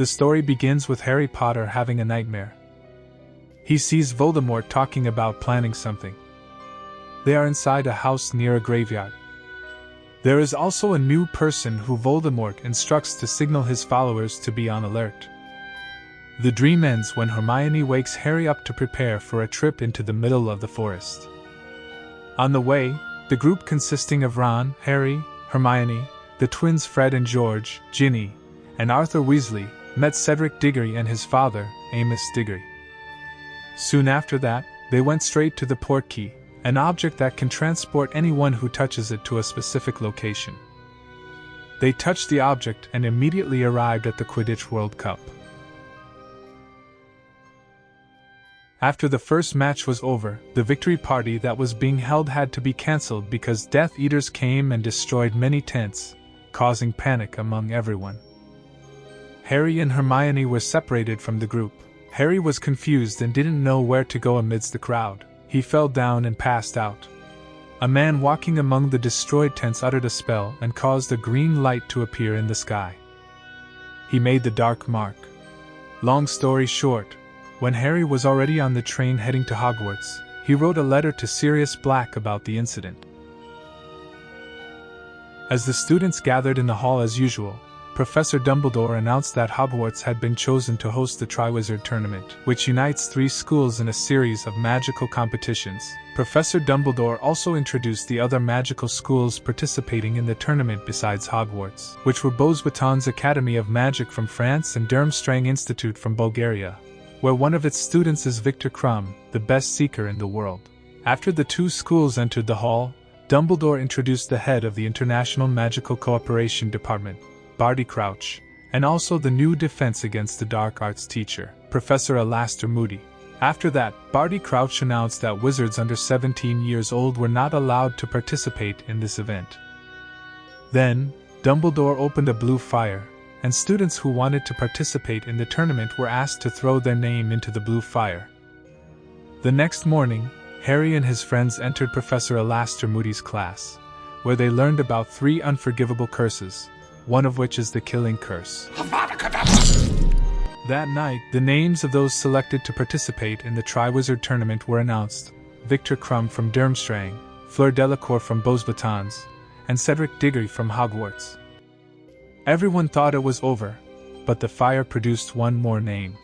The story begins with Harry Potter having a nightmare. He sees Voldemort talking about planning something. They are inside a house near a graveyard. There is also a new person who Voldemort instructs to signal his followers to be on alert. The dream ends when Hermione wakes Harry up to prepare for a trip into the middle of the forest. On the way, the group consisting of Ron, Harry, Hermione, the twins Fred and George, Ginny, and Arthur Weasley, met Cedric Diggory and his father, Amos Diggory. Soon after that, they went straight to the portkey, an object that can transport anyone who touches it to a specific location. They touched the object and immediately arrived at the Quidditch World Cup. After the first match was over, the victory party that was being held had to be cancelled because Death Eaters came and destroyed many tents, causing panic among everyone. Harry and Hermione were separated from the group. Harry was confused and didn't know where to go amidst the crowd. He fell down and passed out. A man walking among the destroyed tents uttered a spell and caused a green light to appear in the sky. He made the dark mark. Long story short, when Harry was already on the train heading to Hogwarts, he wrote a letter to Sirius Black about the incident. As the students gathered in the hall as usual, Professor Dumbledore announced that Hogwarts had been chosen to host the Triwizard Tournament, which unites 3 schools in a series of magical competitions. Professor Dumbledore also introduced the other magical schools participating in the tournament besides Hogwarts, which were Beauxbatons Academy of Magic from France and Durmstrang Institute from Bulgaria, where one of its students is Victor Crumb, the best seeker in the world. After the 2 schools entered the hall, Dumbledore introduced the head of the International Magical Cooperation Department, Barty Crouch, and also the new Defense Against the Dark Arts teacher, Professor Alastair Moody. After that, Barty Crouch announced that wizards under 17 years old were not allowed to participate in this event. Then, Dumbledore opened a blue fire, and students who wanted to participate in the tournament were asked to throw their name into the blue fire. The next morning, Harry and his friends entered Professor Alastair Moody's class, where they learned about 3 unforgivable curses, one of which is the killing curse. That night, the names of those selected to participate in the Triwizard Tournament were announced: Victor Crumb from Durmstrang, Fleur Delacour from Beauxbatons, and Cedric Diggory from Hogwarts. Everyone thought it was over, but the fire produced one more name.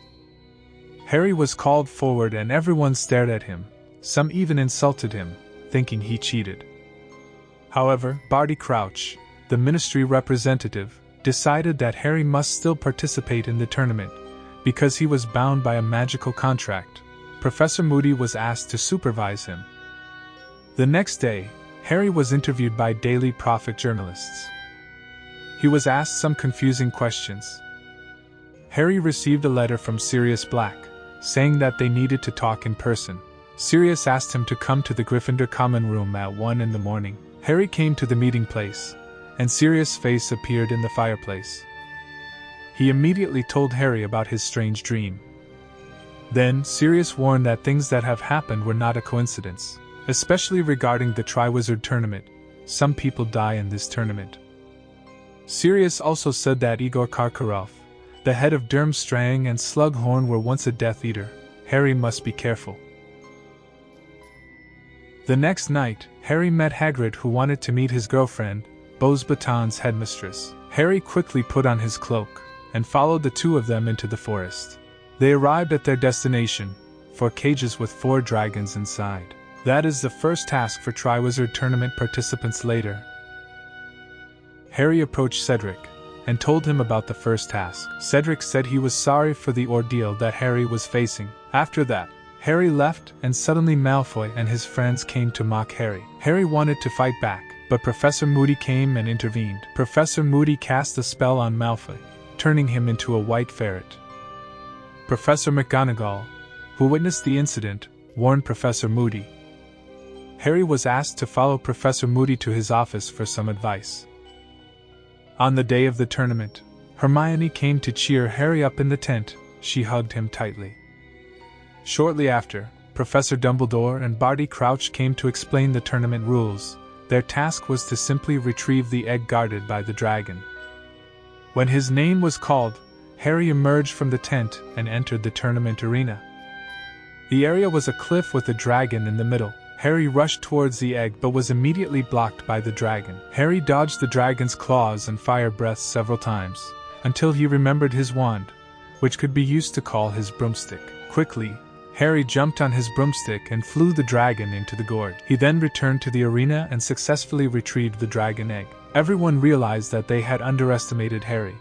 Harry was called forward and everyone stared at him, some even insulted him, thinking he cheated. However, Barty Crouch, the ministry representative, decided that Harry must still participate in the tournament, because he was bound by a magical contract. Professor Moody was asked to supervise him. The next day, Harry was interviewed by Daily Prophet journalists. He was asked some confusing questions. Harry received a letter from Sirius Black, saying that they needed to talk in person. Sirius asked him to come to the Gryffindor common room at 1 in the morning. Harry came to the meeting place, and Sirius' face appeared in the fireplace. He immediately told Harry about his strange dream. Then, Sirius warned that things that have happened were not a coincidence, especially regarding the Triwizard Tournament. Some people die in this tournament. Sirius also said that Igor Karkaroff, the head of Durmstrang and Slughorn, were once a Death Eater. Harry must be careful. The next night, Harry met Hagrid, who wanted to meet his girlfriend, Beauxbatons' headmistress. Harry quickly put on his cloak, and followed the 2 of them into the forest. They arrived at their destination, 4 cages with 4 dragons inside. That is the first task for Triwizard Tournament participants later. Harry approached Cedric, and told him about the first task. Cedric said he was sorry for the ordeal that Harry was facing. After that, Harry left, and suddenly Malfoy and his friends came to mock Harry. Harry wanted to fight back, but Professor Moody came and intervened. Professor Moody cast a spell on Malfoy, turning him into a white ferret. Professor McGonagall, who witnessed the incident, warned Professor Moody. Harry was asked to follow Professor Moody to his office for some advice. On the day of the tournament, Hermione came to cheer Harry up in the tent. She hugged him tightly. Shortly after, Professor Dumbledore and Barty Crouch came to explain the tournament rules. Their task was to simply retrieve the egg guarded by the dragon. When his name was called, Harry emerged from the tent and entered the tournament arena. The area was a cliff with a dragon in the middle. Harry rushed towards the egg but was immediately blocked by the dragon. Harry dodged the dragon's claws and fire breaths several times, until he remembered his wand, which could be used to call his broomstick. Quickly, Harry jumped on his broomstick and flew the dragon into the gourd. He then returned to the arena and successfully retrieved the dragon egg. Everyone realized that they had underestimated Harry.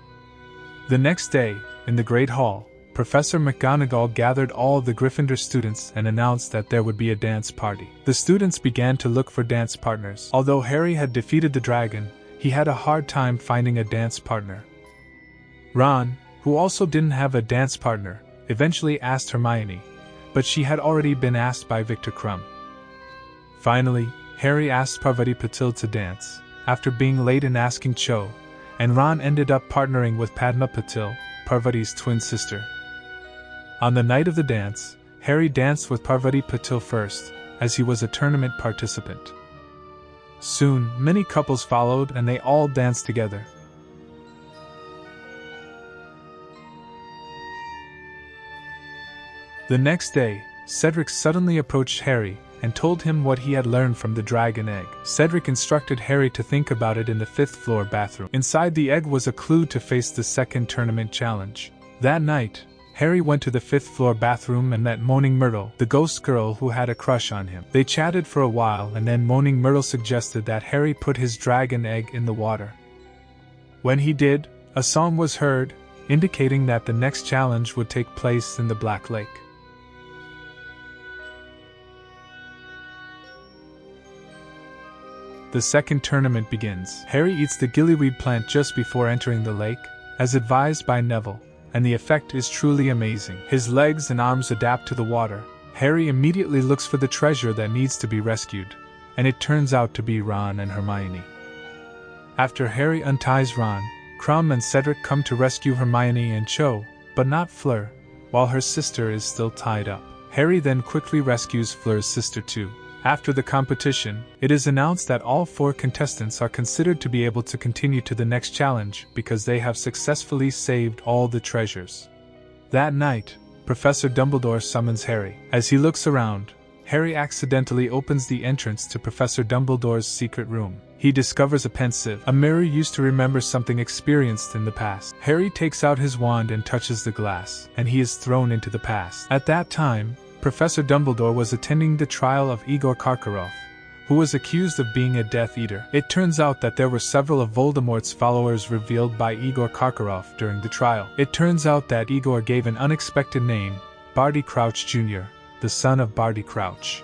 The next day, in the Great Hall, Professor McGonagall gathered all of the Gryffindor students and announced that there would be a dance party. The students began to look for dance partners. Although Harry had defeated the dragon, he had a hard time finding a dance partner. Ron, who also didn't have a dance partner, eventually asked Hermione, but she had already been asked by Viktor Krum. Finally, Harry asked Parvati Patil to dance, after being late in asking Cho, and Ron ended up partnering with Padma Patil, Parvati's twin sister. On the night of the dance, Harry danced with Parvati Patil first, as he was a tournament participant. Soon, many couples followed and they all danced together. The next day, Cedric suddenly approached Harry and told him what he had learned from the dragon egg. Cedric instructed Harry to think about it in the 5th floor bathroom. Inside the egg was a clue to face the second tournament challenge. That night, Harry went to the 5th floor bathroom and met Moaning Myrtle, the ghost girl who had a crush on him. They chatted for a while and then Moaning Myrtle suggested that Harry put his dragon egg in the water. When he did, a song was heard, indicating that the next challenge would take place in the Black Lake. The second tournament begins. Harry eats the gillyweed plant just before entering the lake, as advised by Neville, and the effect is truly amazing. His legs and arms adapt to the water. Harry immediately looks for the treasure that needs to be rescued, and it turns out to be Ron and Hermione. After Harry unties Ron, Krum and Cedric come to rescue Hermione and Cho, but not Fleur, while her sister is still tied up. Harry then quickly rescues Fleur's sister too. After the competition, it is announced that all 4 contestants are considered to be able to continue to the next challenge because they have successfully saved all the treasures. That night, Professor Dumbledore summons Harry. As he looks around, Harry accidentally opens the entrance to Professor Dumbledore's secret room. He discovers a pensieve, a mirror used to remember something experienced in the past. Harry takes out his wand and touches the glass, and he is thrown into the past. At that time, Professor Dumbledore was attending the trial of Igor Karkaroff, who was accused of being a Death Eater. It turns out that there were several of Voldemort's followers revealed by Igor Karkaroff during the trial. It turns out that Igor gave an unexpected name, Barty Crouch Jr., the son of Barty Crouch.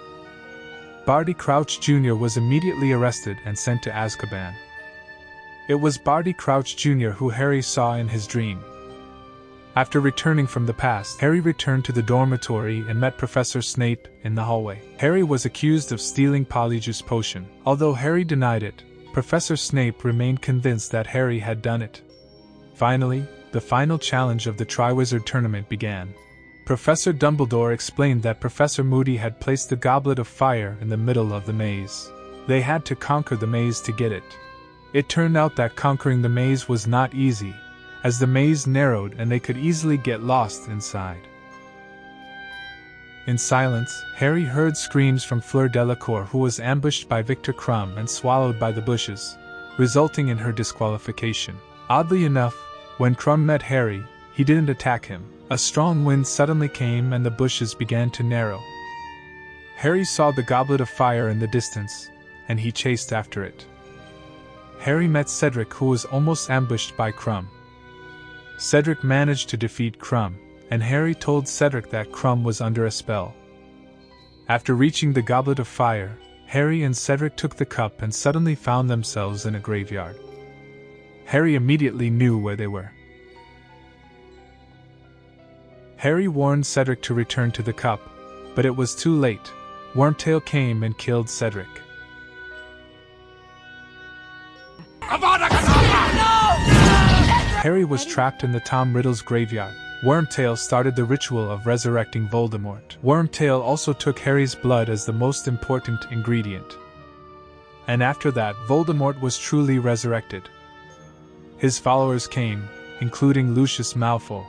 Barty Crouch Jr. was immediately arrested and sent to Azkaban. It was Barty Crouch Jr. who Harry saw in his dream. After returning from the past, Harry returned to the dormitory and met Professor Snape in the hallway. Harry was accused of stealing Polyjuice Potion. Although Harry denied it, Professor Snape remained convinced that Harry had done it. Finally, the final challenge of the Triwizard Tournament began. Professor Dumbledore explained that Professor Moody had placed the Goblet of Fire in the middle of the maze. They had to conquer the maze to get it. It turned out that conquering the maze was not easy, as the maze narrowed and they could easily get lost inside. In silence, Harry heard screams from Fleur Delacour, who was ambushed by Viktor Krum and swallowed by the bushes, resulting in her disqualification. Oddly enough, when Krum met Harry, he didn't attack him. A strong wind suddenly came and the bushes began to narrow. Harry saw the Goblet of Fire in the distance, and he chased after it. Harry met Cedric, who was almost ambushed by Krum. Cedric managed to defeat Krum, and Harry told Cedric that Krum was under a spell. After reaching the Goblet of Fire, Harry and Cedric took the cup and suddenly found themselves in a graveyard. Harry immediately knew where they were. Harry warned Cedric to return to the cup, but it was too late. Wormtail came and killed Cedric. Harry was trapped in the Tom Riddle's graveyard. Wormtail started the ritual of resurrecting Voldemort. Wormtail also took Harry's blood as the most important ingredient. And after that, Voldemort was truly resurrected. His followers came, including Lucius Malfoy.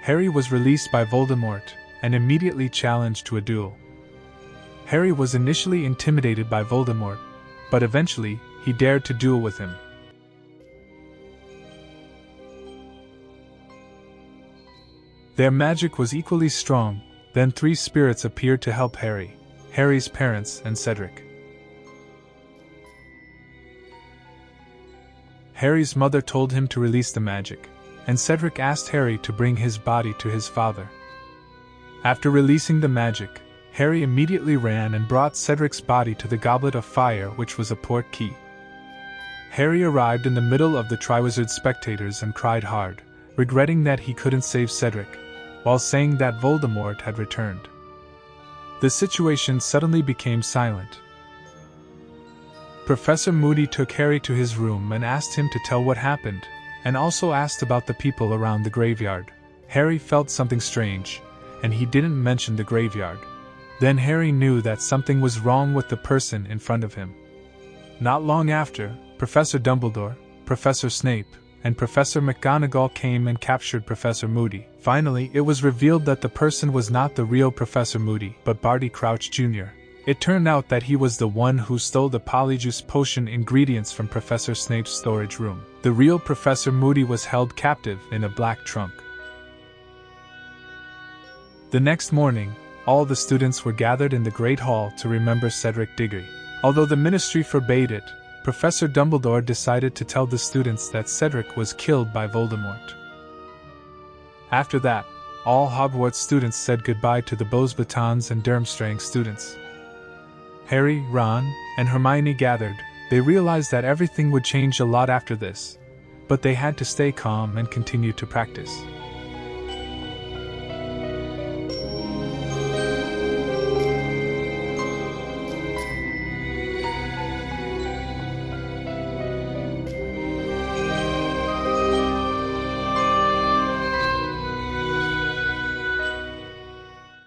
Harry was released by Voldemort and immediately challenged to a duel. Harry was initially intimidated by Voldemort, but eventually he dared to duel with him. Their magic was equally strong. Then 3 spirits appeared to help Harry, Harry's parents, and Cedric. Harry's mother told him to release the magic, and Cedric asked Harry to bring his body to his father. After releasing the magic, Harry immediately ran and brought Cedric's body to the Goblet of Fire, which was a port key. Harry arrived in the middle of the Triwizard spectators and cried hard, regretting that he couldn't save Cedric, while saying that Voldemort had returned. The situation suddenly became silent. Professor Moody took Harry to his room and asked him to tell what happened, and also asked about the people around the graveyard. Harry felt something strange, and he didn't mention the graveyard. Then Harry knew that something was wrong with the person in front of him. Not long after, Professor Dumbledore, Professor Snape, and Professor McGonagall came and captured Professor Moody. Finally, it was revealed that the person was not the real Professor Moody, but Barty Crouch Jr. It turned out that he was the one who stole the Polyjuice potion ingredients from Professor Snape's storage room. The real Professor Moody was held captive in a black trunk. The next morning, all the students were gathered in the Great Hall to remember Cedric Diggory. Although the Ministry forbade it, Professor Dumbledore decided to tell the students that Cedric was killed by Voldemort. After that, all Hogwarts students said goodbye to the Beauxbatons and Durmstrang students. Harry, Ron, and Hermione gathered. They realized that everything would change a lot after this, but they had to stay calm and continue to practice.